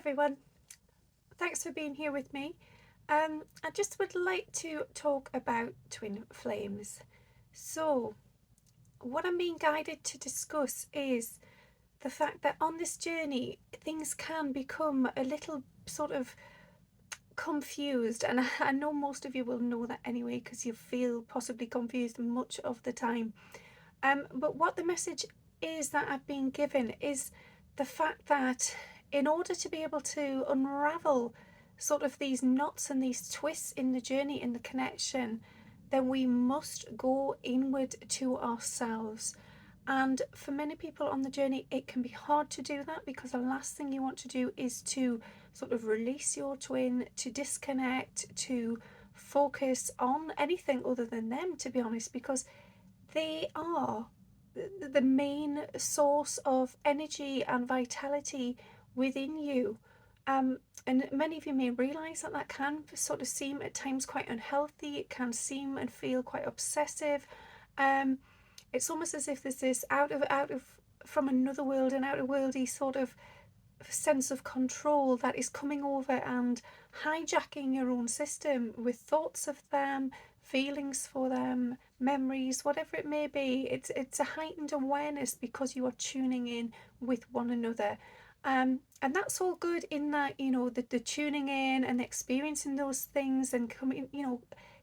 everyone, thanks for being here with me. I just would like to talk about twin flames. So, what I'm being guided to discuss is the fact that on this journey, things can become a little sort of confused, and I know most of you will know that anyway because you feel possibly confused much of the time. But what the message is that I've been given is the fact that in order to be able to unravel sort of these knots and these twists in the journey, in the connection, then we must go inward to ourselves. And for many people on the journey, it can be hard to do that because the last thing you want to do is to sort of release your twin, to disconnect, to focus on anything other than them, to be honest, because they are the main source of energy and vitality within you. And many of you may realize that that can sort of seem at times quite unhealthy. It can seem and feel quite obsessive. Um, it's almost as if there's this out of from another world, an outer worldy sort of sense of control that is coming over and hijacking your own system with thoughts of them, feelings for them, memories, whatever it may be. It's a heightened awareness because you are tuning in with one another. And that's all good in that, the tuning in and experiencing those things and coming,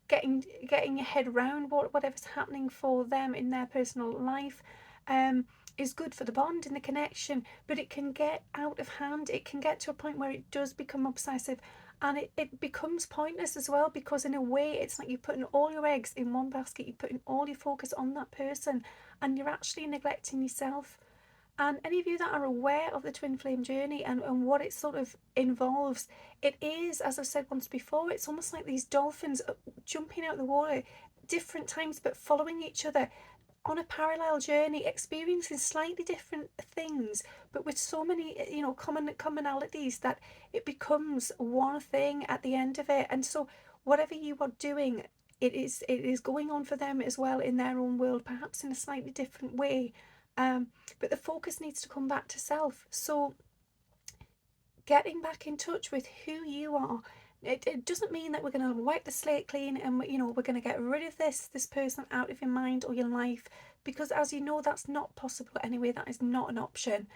getting your head around whatever's happening for them in their personal life. Um, is good for the bond and the connection, but it can get out of hand. It can get to a point where it does become obsessive, and it becomes pointless as well, because in a way it's like you're putting all your eggs in one basket, you're putting all your focus on that person, and you're actually neglecting yourself. And any of you that are aware of the twin flame journey and what it sort of involves, it is, as I've said once before, it's almost like these dolphins jumping out the water different times but following each other on a parallel journey, experiencing slightly different things, but with so many, commonalities that it becomes one thing at the end of it. And so, whatever you are doing, it is going on for them as well in their own world, perhaps in a slightly different way. But the focus needs to come back to self. So, getting back in touch with who you are. It doesn't mean that we're going to wipe the slate clean and we're going to get rid of this person out of your mind or your life, because as you know, that's not possible anyway. That is not an option.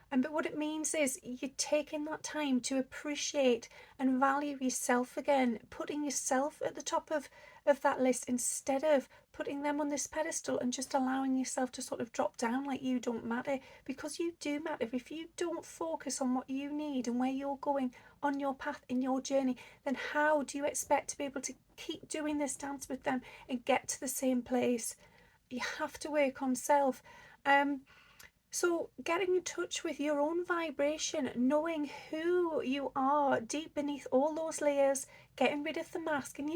But what it means is you're taking that time to appreciate and value yourself again, putting yourself at the top of that list instead of putting them on this pedestal and just allowing yourself to sort of drop down like you don't matter, because you do matter. If you don't focus on what you need and where you're going on your path in your journey, then how do you expect to be able to keep doing this dance with them and get to the same place? You have to work on self. So, getting in touch with your own vibration, knowing who you are deep beneath all those layers, getting rid of the mask, and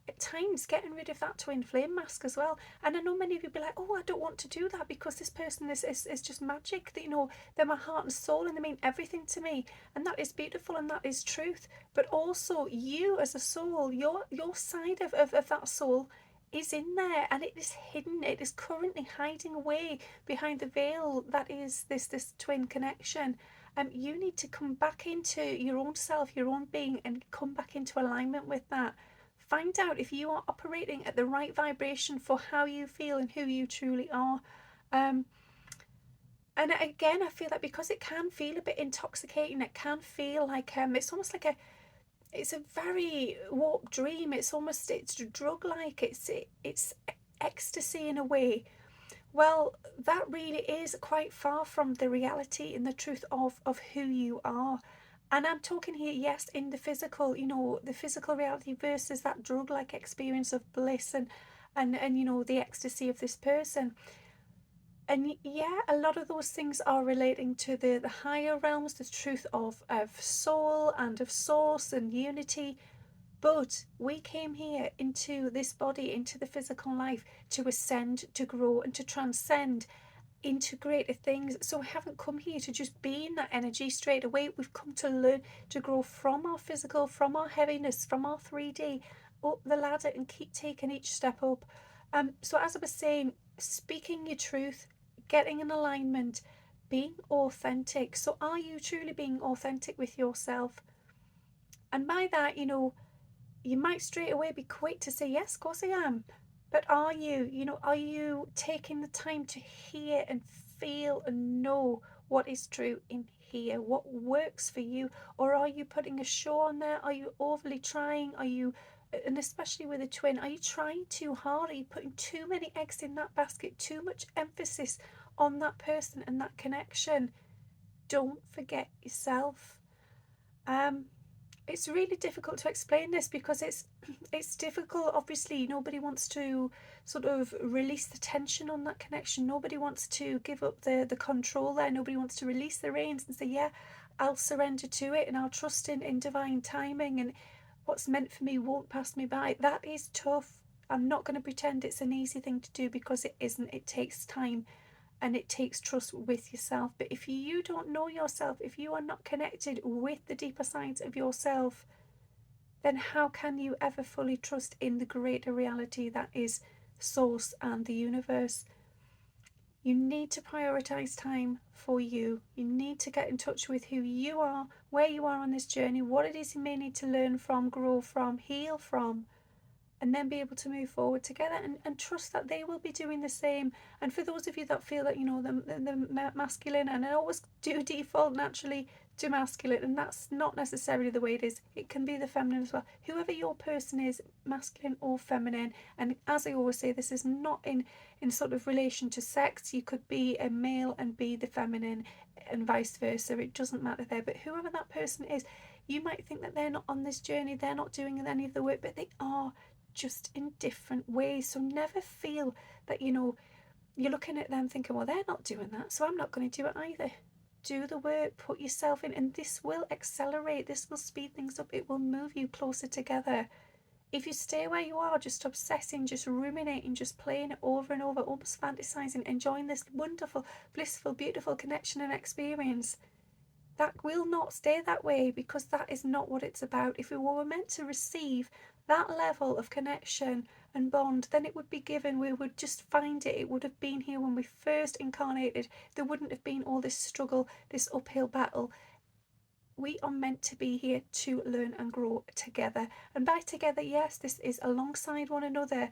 at times getting rid of that twin flame mask as well. And I know many of you be like, oh, I don't want to do that because this person is just magic, that they're my heart and soul and they mean everything to me. And that is beautiful and that is truth. But also, you as a soul, your side of that soul is in there, and it is hidden. It is currently hiding away behind the veil that is this twin connection. You need to come back into your own self, your own being, and come back into alignment with that. Find out if you are operating at the right vibration for how you feel and who you truly are. um and again, I feel that because it can feel a bit intoxicating, it can feel like it's almost like it's a very warped dream. It's drug like, it's ecstasy in a way. Well, that really is quite far from the reality and the truth of who you are. And I'm talking here, yes, in the physical, the physical reality versus that drug like experience of bliss and the ecstasy of this person. And yeah, a lot of those things are relating to the higher realms, the truth of soul and of source and unity. But we came here into this body, into the physical life, to ascend, to grow, and to transcend into greater things. So we haven't come here to just be in that energy straight away. We've come to learn to grow from our physical, from our heaviness, from our 3D, up the ladder and keep taking each step up. So as I was saying, speaking your truth, getting in alignment, being authentic. So are you truly being authentic with yourself? And by that, you might straight away be quick to say, yes, of course I am. But are you taking the time to hear and feel and know what is true in here, what works for you? Or are you putting a show on there? Are you overly trying? And especially with a twin, are you trying too hard? Are you putting too many eggs in that basket? Too much emphasis on that person and that connection? Don't forget yourself. Um, it's really difficult to explain this because it's difficult. Obviously, nobody wants to sort of release the tension on that connection. Nobody wants to give up the control there. Nobody wants to release the reins and say, yeah, I'll surrender to it and I'll trust in divine timing, and what's meant for me won't pass me by. That is tough. I'm not going to pretend it's an easy thing to do, because it isn't. It takes time and it takes trust with yourself. But if you don't know yourself, if you are not connected with the deeper sides of yourself, then how can you ever fully trust in the greater reality that is Source and the universe? You need to prioritize time for you. You need to get in touch with who you are, where you are on this journey, what it is you may need to learn from, grow from, heal from, and then be able to move forward together, and trust that they will be doing the same. And for those of you that feel that, the masculine, and I always do default naturally to masculine, and that's not necessarily the way it is. It can be the feminine as well. Whoever your person is, masculine or feminine, and as I always say, this is not in sort of relation to sex. You could be a male and be the feminine, and vice versa. It doesn't matter there. But whoever that person is, you might think that they're not on this journey, they're not doing any of the work, but they are, just in different ways. So never feel that, you're looking at them thinking, well, they're not doing that, so I'm not going to do it either. Do the work, put yourself in, and this will accelerate, this will speed things up, it will move you closer together. If you stay where you are, just obsessing, just ruminating, just playing it over and over, almost fantasizing, enjoying this wonderful, blissful, beautiful connection and experience, that will not stay that way, because that is not what it's about. If we were meant to receive that level of connection and bond, then it would be given. We would just find it. It would have been here when we first incarnated. There wouldn't have been all this struggle, this uphill battle. We are meant to be here to learn and grow together. And by together, yes, this is alongside one another.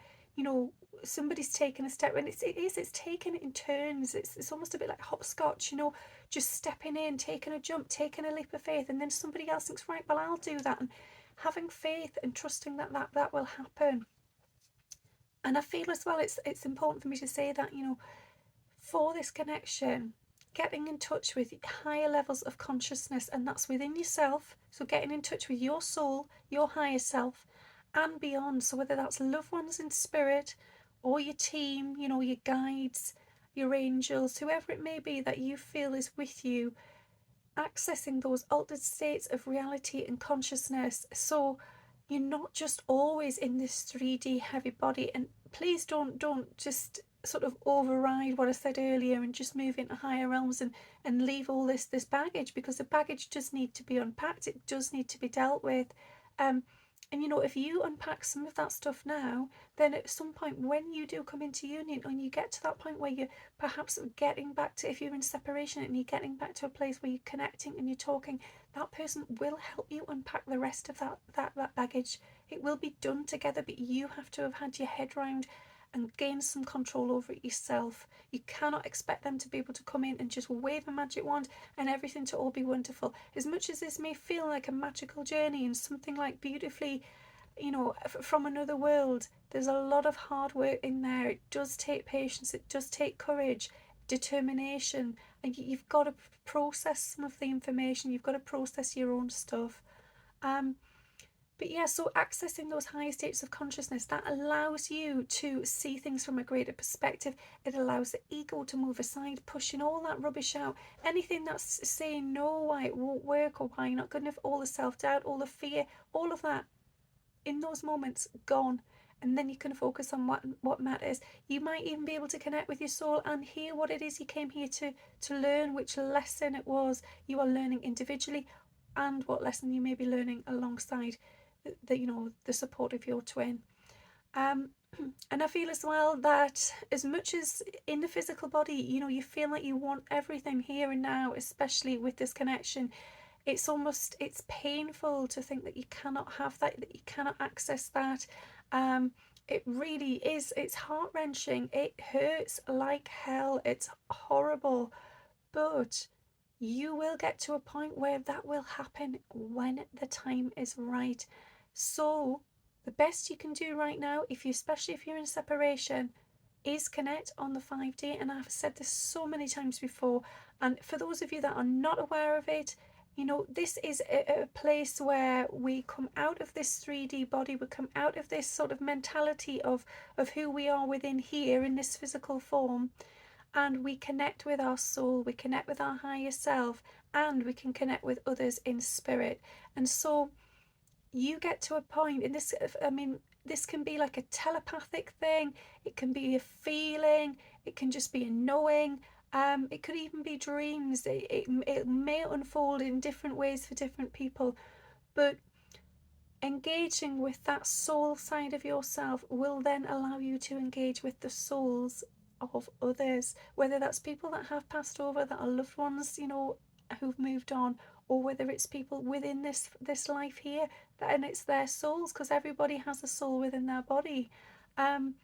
Somebody's taken a step, and it's taken in turns. It's almost a bit like hopscotch, just stepping in, taking a jump, taking a leap of faith, and then somebody else thinks, right, well, I'll do that, and having faith and trusting that will happen. And I feel as well, it's important for me to say that, for this connection, getting in touch with higher levels of consciousness, and that's within yourself. So getting in touch with your soul, your higher self, and beyond. So whether that's loved ones in spirit, or your team, your guides, your angels, whoever it may be that you feel is with you, accessing those altered states of reality and consciousness. So you're not just always in this 3D heavy body. And please don't just sort of override what I said earlier and just move into higher realms and leave all this baggage, because the baggage does need to be unpacked. It does need to be dealt with. And if you unpack some of that stuff now, then at some point when you do come into union, and you get to that point where you're perhaps getting back to, if you're in separation and you're getting back to a place where you're connecting and you're talking, that person will help you unpack the rest of that baggage. It will be done together, but you have to have had your head round and gain some control over it yourself. You cannot expect them to be able to come in and just wave a magic wand and everything to all be wonderful. As much as this may feel like a magical journey and something like beautifully, from another world, there's a lot of hard work in there. It does take patience, it does take courage, determination, and you've got to process some of the information, you've got to process your own stuff. But yeah, so accessing those higher states of consciousness, that allows you to see things from a greater perspective. It allows the ego to move aside, pushing all that rubbish out. Anything that's saying no, why it won't work, or why you're not good enough, all the self-doubt, all the fear, all of that, in those moments, gone. And then you can focus on what matters. You might even be able to connect with your soul and hear what it is you came here to learn, which lesson it was you are learning individually, and what lesson you may be learning alongside the support of your twin. And I feel as well that as much as in the physical body, you feel like you want everything here and now, especially with this connection, it's painful to think that you cannot have that you cannot access that. um it really is, it's heart-wrenching, it hurts like hell, it's horrible, but you will get to a point where that will happen when the time is right. So the best you can do right now, especially if you're in separation, is connect on the 5D. And I've said this so many times before, and for those of you that are not aware of it, this is a place where we come out of this 3D body, we come out of this sort of mentality of who we are within here in this physical form, and we connect with our soul, we connect with our higher self, and we can connect with others in spirit. And so you get to a point in this, I mean, this can be like a telepathic thing, it can be a feeling, it can just be a knowing, it could even be dreams. It may unfold in different ways for different people, but engaging with that soul side of yourself will then allow you to engage with the souls of others, whether that's people that have passed over, that are loved ones, who've moved on, or whether it's people within this life here, and it's their souls, because everybody has a soul within their body. um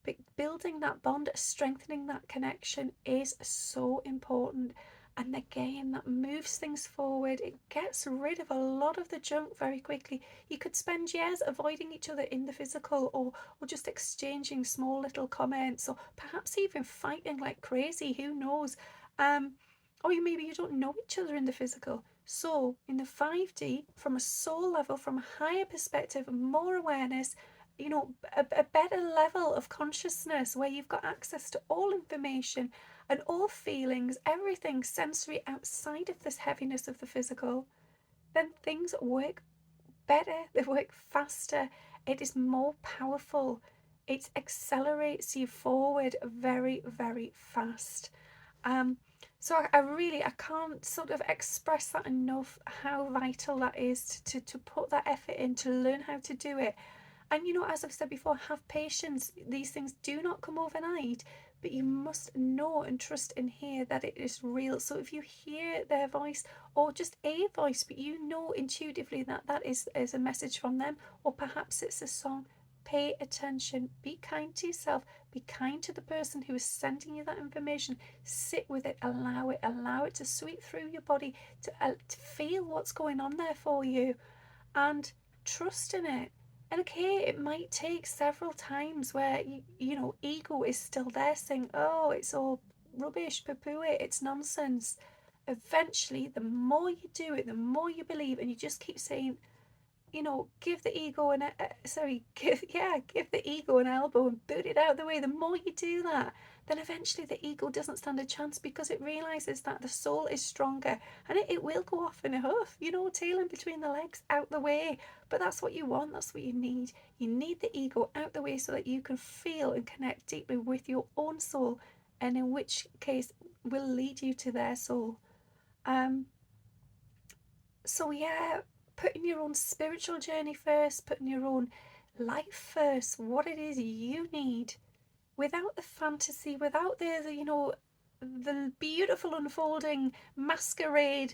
but building that bond, strengthening that connection is so important. And again, that moves things forward. It gets rid of a lot of the junk very quickly. You could spend years avoiding each other in the physical, or just exchanging small little comments, or perhaps even fighting like crazy, who knows? Or maybe you don't know each other in the physical. So in the 5D, from a soul level, from a higher perspective, more awareness, a better level of consciousness where you've got access to all information and all feelings, everything sensory outside of this heaviness of the physical, then things work better, they work faster, it is more powerful, it accelerates you forward very, very fast. um, so I can't sort of express that enough, how vital that is to put that effort in, to learn how to do it. And as I've said before, have patience. These things do not come overnight, but you must know and trust and hear that it is real. So if you hear their voice, or just a voice, but you know intuitively that that is a message from them, or perhaps it's a song, pay attention. Be kind to yourself. Be kind to the person who is sending you that information. Sit with it. Allow it to sweep through your body, to feel what's going on there for you, and trust in it. And okay, it might take several times where ego is still there saying, "Oh, it's all rubbish, poo-poo it, it's nonsense." Eventually, the more you do it, the more you believe, and you just keep saying, give the ego give the ego an elbow and boot it out of the way. The more you do that, then eventually the ego doesn't stand a chance, because it realizes that the soul is stronger, and it will go off in a huff, tail in between the legs, out the way. But that's what you want, that's what you need. You need the ego out the way so that you can feel and connect deeply with your own soul, and in which case will lead you to their soul. um so yeah, putting your own spiritual journey first, putting your own life first, what it is you need, without the fantasy, without the beautiful unfolding masquerade,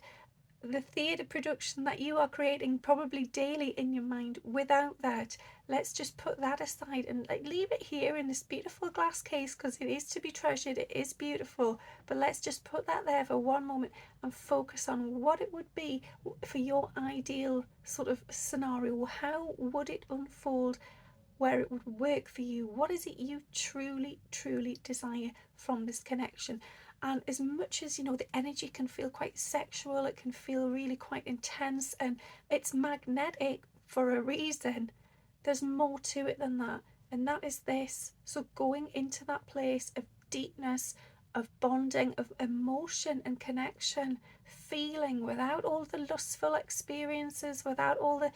the theatre production that you are creating probably daily in your mind. Without that, let's just put that aside and leave it here in this beautiful glass case, because it is to be treasured, it is beautiful. But let's just put that there for one moment and focus on what it would be for your ideal sort of scenario. How would it unfold, where it would work for you? What is it you truly, truly desire from this connection? And as much as the energy can feel quite sexual, it can feel really quite intense, and it's magnetic for a reason, there's more to it than that. And that is this. So going into that place of deepness, of bonding, of emotion and connection, feeling without all the lustful experiences, without all the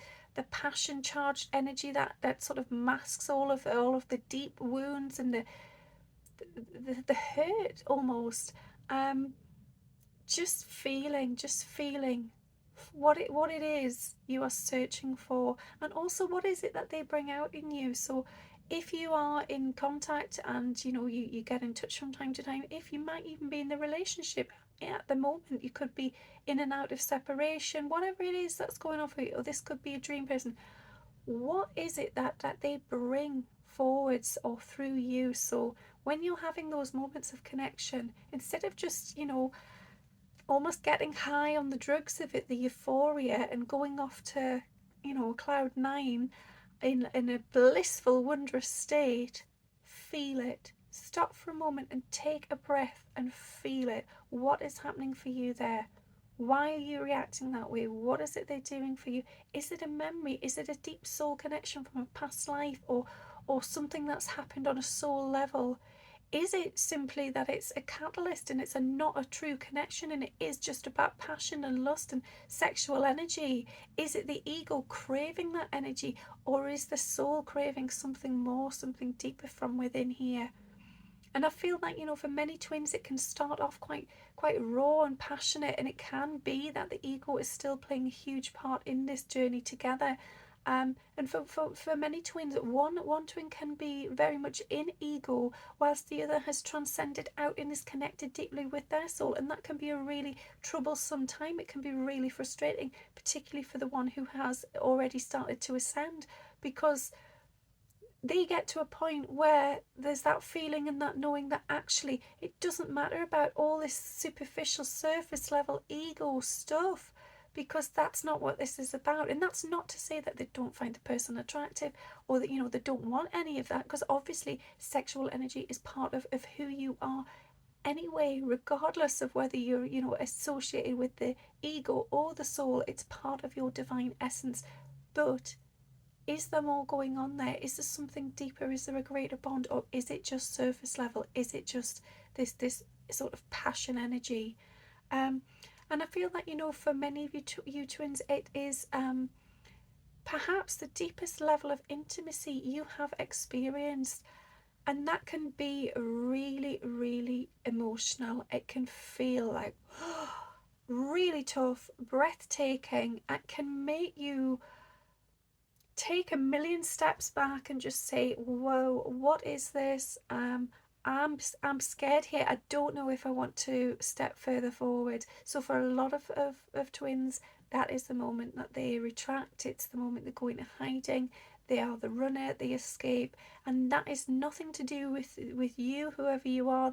passion charged energy that sort of masks all of the deep wounds and the hurt almost. um just feeling what it is you are searching for, and also what is it that they bring out in you. So if you are in contact and you get in touch from time to time, if you might even be in the relationship at the moment, you could be in and out of separation, whatever it is that's going on for you, or this could be a dream person. What is it that they bring forwards or through you? So when you're having those moments of connection, instead of just almost getting high on the drugs of it, the euphoria, and going off to cloud nine in a blissful, wondrous state, feel it. Stop for a moment and take a breath and feel it. What is happening for you there? Why are you reacting that way? What is it they're doing for you? Is it a memory? Is it a deep soul connection from a past life, or something that's happened on a soul level? Is it simply that it's a catalyst and it's not a true connection, and it is just about passion and lust and sexual energy? Is it the ego craving that energy, or is the soul craving something more, something deeper from within here? And I feel like, for many twins, it can start off quite raw and passionate, and it can be that the ego is still playing a huge part in this journey together. And for many twins, one twin can be very much in ego, whilst the other has transcended out and is connected deeply with their soul. And that can be a really troublesome time. It can be really frustrating, particularly for the one who has already started to ascend, because they get to a point where there's that feeling and that knowing that actually it doesn't matter about all this superficial surface level ego stuff, because that's not what this is about. And that's not to say that they don't find the person attractive, or that they don't want any of that, because obviously sexual energy is part of who you are anyway, regardless of whether you're associated with the ego or the soul. It's part of your divine essence. But is there more going on there? Is there something deeper? Is there a greater bond? Or is it just surface level? Is it just this sort of passion energy? Um, and I feel like, for many of you twins, it is perhaps the deepest level of intimacy you have experienced. And that can be really, really emotional. It can feel like really tough, breathtaking. It can make you take a million steps back and just say, whoa, what is this? I'm scared here. I don't know if I want to step further forward. So for a lot of twins, that is the moment that they retract. It's the moment they go into hiding. They are the runner, they escape. And that is nothing to do with you, whoever you are,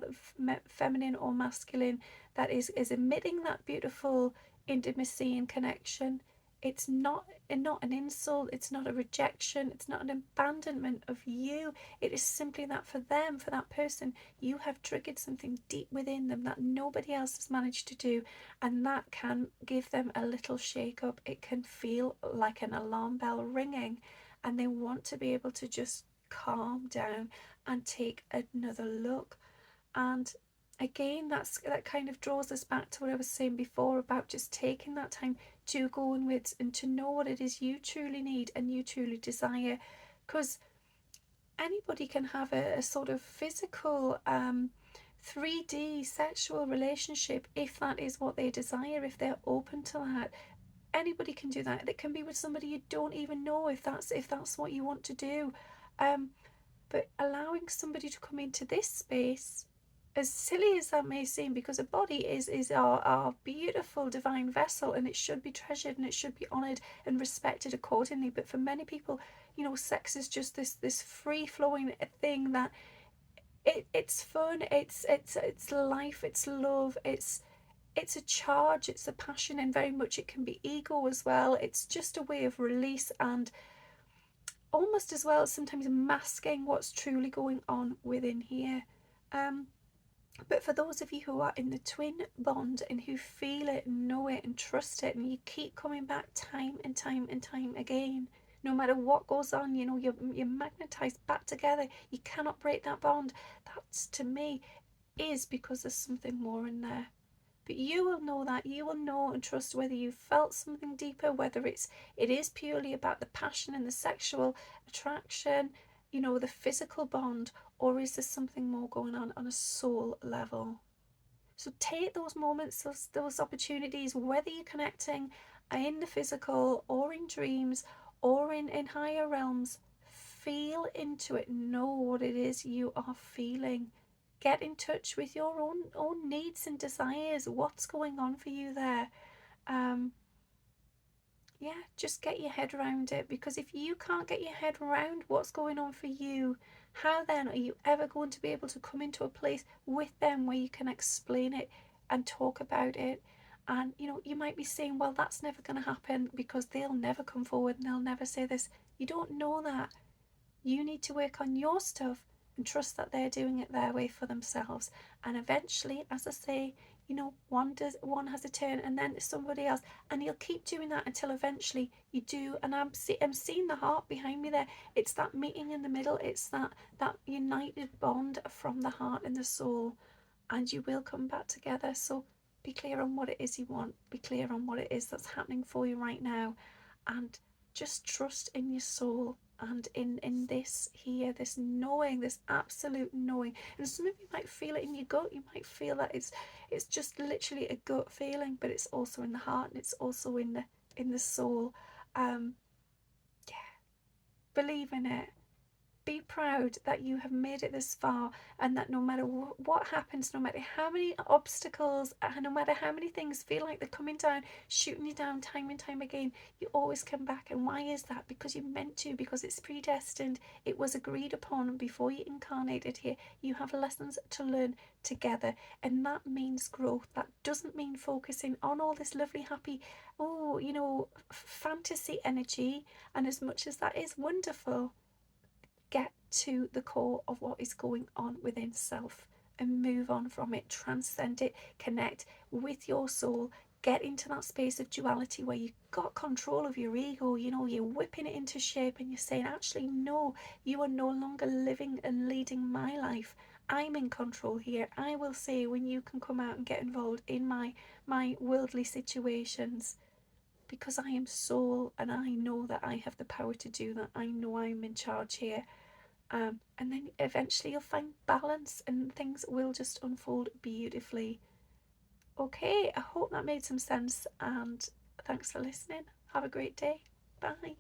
feminine or masculine, that is emitting that beautiful intimacy and connection. It's not an insult, it's not a rejection, it's not an abandonment of you. It is simply that for them, for that person, you have triggered something deep within them that nobody else has managed to do, and that can give them a little shake up. It can feel like an alarm bell ringing, and they want to be able to just calm down and take another look. And again, that kind of draws us back to what I was saying before about just taking that time to go inwards and to know what it is you truly need and you truly desire. Because anybody can have a sort of physical 3D sexual relationship if that is what they desire, if they're open to that. Anybody can do that. It can be with somebody you don't even know, if that's what you want to do. But allowing somebody to come into this space, as silly as that may seem, because a body is our beautiful divine vessel, and it should be treasured and it should be honoured and respected accordingly. But for many people, sex is just this free flowing thing that it's fun, it's life, it's love, it's a charge, it's a passion, and very much it can be ego as well. It's just a way of release, and almost as well sometimes masking what's truly going on within here. But for those of you who are in the twin bond and who feel it, know it, and trust it, and you keep coming back time and time and time again, no matter what goes on, you're magnetized back together. You cannot break that bond. That's, to me, is because there's something more in there. But you will know that. You will know and trust whether you felt something deeper, whether it is purely about the passion and the sexual attraction, the physical bond, or is there something more going on a soul level? So take those moments, those opportunities, whether you're connecting in the physical or in dreams or in higher realms. feel into it. Know what it is you are feeling. Get in touch with your own needs and desires. What's going on for you there? Yeah, just get your head around it, because if you can't get your head around what's going on for you, how then are you ever going to be able to come into a place with them where you can explain it and talk about it? And you might be saying, well, that's never going to happen because they'll never come forward and they'll never say this. You don't know that. You need to work on your stuff and trust that they're doing it their way for themselves. And eventually, as I say, one has a turn and then somebody else, and you'll keep doing that until eventually you do. And I'm seeing the heart behind me there. It's that meeting in the middle. It's that united bond from the heart and the soul, and you will come back together. So be clear on what it is you want. Be clear on what it is that's happening for you right now, and just trust in your soul and in this here, this knowing, this absolute knowing. And some of you might feel it in your gut. You might feel that it's just literally a gut feeling, but it's also in the heart and it's also in the soul. Yeah, believe in it. Be proud that you have made it this far, and that no matter what happens, no matter how many obstacles, and no matter how many things feel like they're coming down, shooting you down time and time again, you always come back. And why is that? Because you're meant to, because it's predestined. It was agreed upon before you incarnated here. You have lessons to learn together, and that means growth. That doesn't mean focusing on all this lovely, happy, fantasy energy. And as much as that is wonderful, get to the core of what is going on within self and move on from it, transcend it, connect with your soul, get into that space of duality where you've got control of your ego. You're whipping it into shape and you're saying, actually, no, you are no longer living and leading my life. I'm in control here. I will say when you can come out and get involved in my worldly situations, because I am soul and I know that I have the power to do that. I know I'm in charge here. And then eventually you'll find balance and things will just unfold beautifully. Okay, I hope that made some sense, and thanks for listening. Have a great day. Bye.